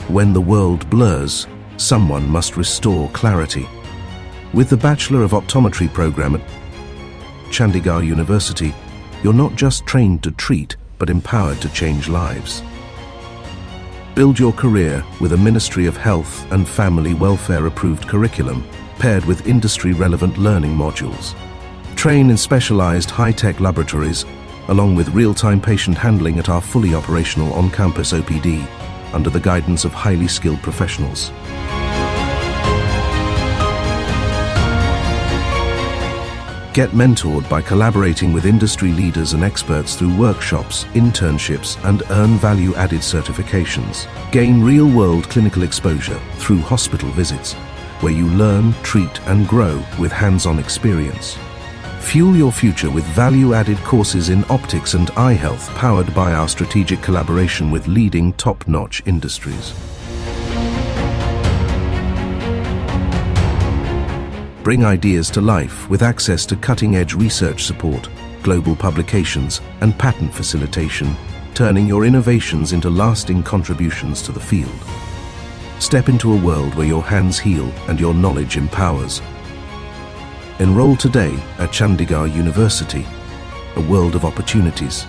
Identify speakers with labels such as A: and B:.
A: When the world blurs, someone must restore clarity. With the Bachelor of Optometry program at Chandigarh University, you're not just trained to treat, but empowered to change lives. Build your career with a Ministry of Health and Family Welfare approved curriculum, paired with industry-relevant learning modules. Train in specialized high-tech laboratories, along with real-time patient handling at our fully operational on-campus OPD, under the guidance of highly skilled professionals. Get mentored by collaborating with industry leaders and experts through workshops, internships, and earn value-added certifications. Gain real-world clinical exposure through hospital visits, where you learn, treat, and grow with hands-on experience. Fuel your future with value-added courses in optics and eye health, powered by our strategic collaboration with leading top-notch industries. Bring ideas to life with access to cutting-edge research support, global publications, and patent facilitation, turning your innovations into lasting contributions to the field. Step into a world where your hands heal and your knowledge empowers. Enroll today at Chandigarh University, a world of opportunities.